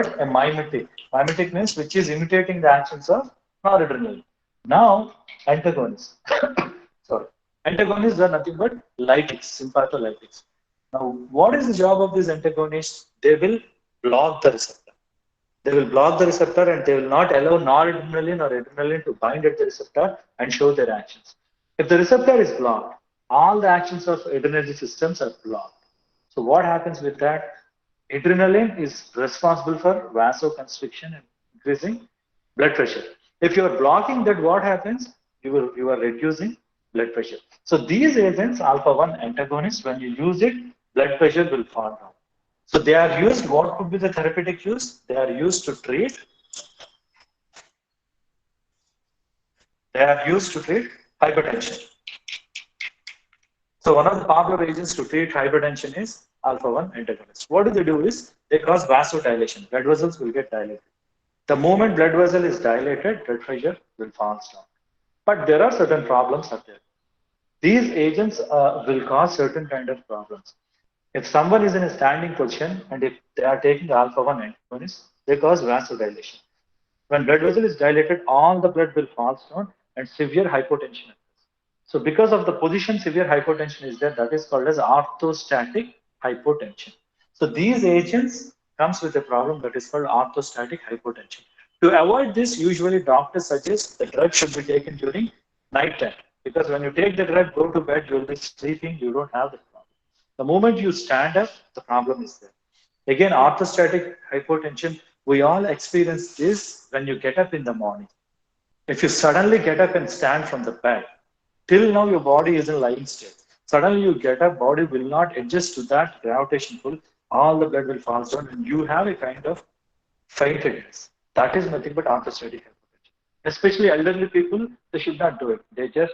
a mimetic. Mimetic means which is imitating the actions of noradrenaline. Now, antagonists. Sorry. Antagonists are nothing but lytics, sympatholytics. Now, what is the job of these antagonists? They will block the receptor. They will block the receptor and they will not allow noradrenaline or adrenaline to bind at the receptor and show their actions. If the receptor is blocked, all the actions of adrenergic systems are blocked. So what happens with that? Adrenaline is responsible for vasoconstriction and increasing blood pressure. If you are blocking that, what happens? You are reducing blood pressure. So these agents, alpha 1 antagonists, when you use it, blood pressure will fall down. So they are used, what could be the therapeutic use? They are used to treat hypertension. So one of the popular agents to treat hypertension is alpha-1 antagonist. What do? Is they cause vasodilation. Blood vessels will get dilated. The moment blood vessel is dilated, blood pressure will fall down. But there are certain problems out there. These agents will cause certain kind of problems. If someone is in a standing position and if they are taking alpha-1 antagonist, they cause vasodilation. When blood vessel is dilated, all the blood will fall down and severe hypotension occurs. So because of the position severe hypotension is there, that is called as orthostatic hypotension. So these agents comes with a problem that is called orthostatic hypotension. To avoid this, usually doctors suggest the drug should be taken during night time. Because when you take the drug, go to bed, you will be sleeping, you don't have the problem. The moment you stand up, the problem is there. Again, orthostatic hypotension, we all experience this when you get up in the morning. If you suddenly get up and stand from the bed, till now your body is in lying state. Suddenly you get up, body will not adjust to that gravitation pull, all the blood will fall down and you have a kind of faintedness. That is nothing but orthostatic hypotension. Especially elderly people, they should not do it. They just,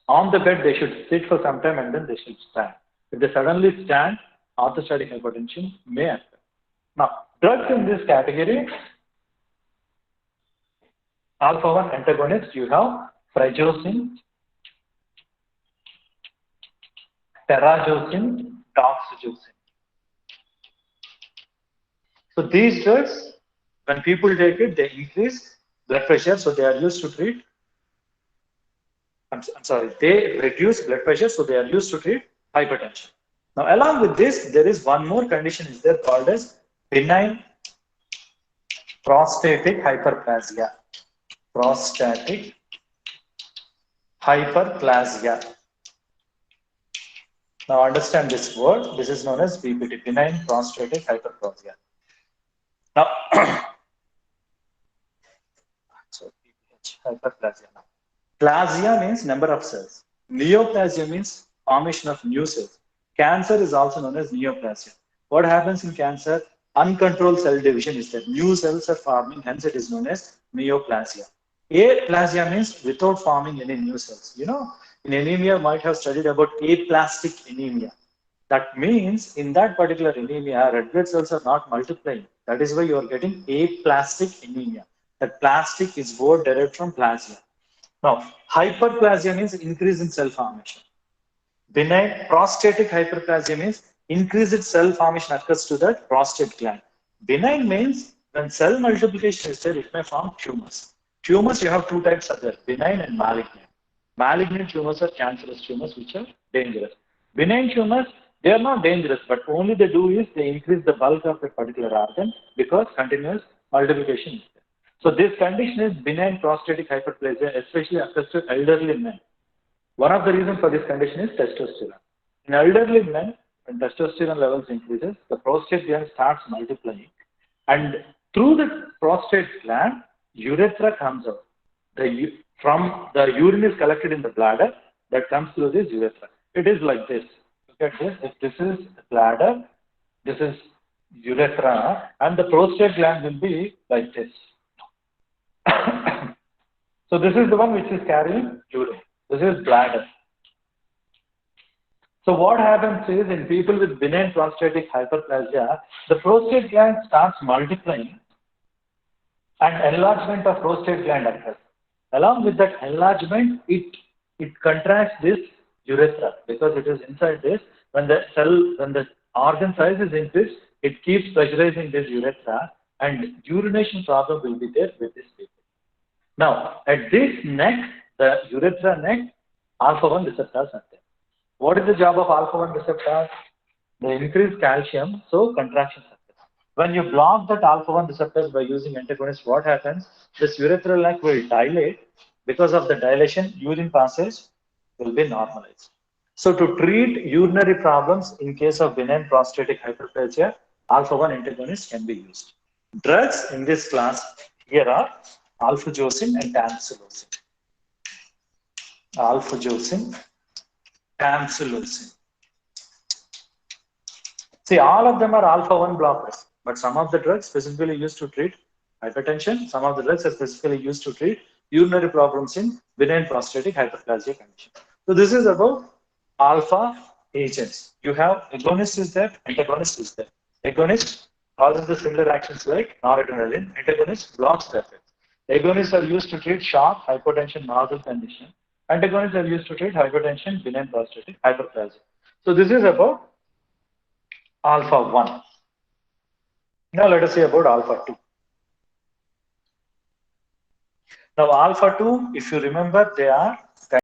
on the bed, they should sit for some time and then they should stand. If they suddenly stand, orthostatic hypotension may occur. Now, drugs in this category, alpha-1 antagonist, you have prazosin, terazosin, doxazosin. So these drugs, when people take it, they increase blood pressure, so they are used to treat. They reduce blood pressure, so they are used to treat hypertension. Now, along with this, there is one more condition is there called as benign prostatic hyperplasia. Prostatic hyperplasia. Now understand this word. This is known as BPD, benign prostatic hyperplasia. Now, so hyperplasia. Now, plasia means number of cells. Neoplasia means formation of new cells. Cancer is also known as neoplasia. What happens in cancer? Uncontrolled cell division is that new cells are forming, hence it is known as neoplasia. Aplasia means without forming any new cells. You know, in anemia, you might have studied about aplastic anemia. That means in that particular anemia, red blood cells are not multiplying. That is why you are getting aplastic anemia. That plastic is word derived from plasia. Now, hyperplasia means increase in cell formation. Benign prostatic hyperplasia means increased cell formation occurs to the prostate gland. Benign means when cell multiplication is there, it may form tumors. Tumors, you have two types of that, benign and malignant. Malignant tumors are cancerous tumors which are dangerous. Benign tumors, they are not dangerous, but only they do is they increase the bulk of a particular organ because continuous multiplication is there. So this condition is benign prostatic hyperplasia, especially occurs to elderly men. One of the reasons for this condition is testosterone. In elderly men, when testosterone levels increases, the prostate gland starts multiplying, and through the prostate gland, urethra comes out. From the urine is collected in the bladder that comes through this urethra. It is like this. Look at this. If this is bladder, this is urethra, and the prostate gland will be like this. So this is the one which is carrying urine. This is bladder. So what happens is in people with benign prostatic hyperplasia, the prostate gland starts multiplying and enlargement of prostate gland occurs. Along with that enlargement, it contracts this urethra because it is inside this. When the organ size is increased, it keeps pressurizing this urethra, and urination problem will be there with this people. Now, at this neck, the urethra neck, alpha-1 receptors are there. What is the job of alpha-1 receptors? They increase calcium, so contraction happens. When you block that alpha-1 receptors by using antagonists, what happens? This urethral neck will dilate. Because of the dilation, urine passage will be normalized. So to treat urinary problems in case of benign prostatic hyperplasia, alpha-1 antagonists can be used. Drugs in this class here are alfuzosin and tamsulosin. Alfuzosin, tamsulosin. See, all of them are alpha-1 blockers, but some of the drugs specifically used to treat hypertension, some of the drugs are specifically used to treat urinary problems in benign prostatic hyperplasia condition. So this is about alpha agents. You have agonist is there, antagonist is there. Agonist causes the similar actions like noradrenaline. Antagonist blocks the effect. Agonists are used to treat shock, hypotension, novel condition. Antagonists are used to treat hypertension, benign prostatic hyperplasia. So this is about alpha-1. Now let us see about alpha-2. Now alpha-2, if you remember, they are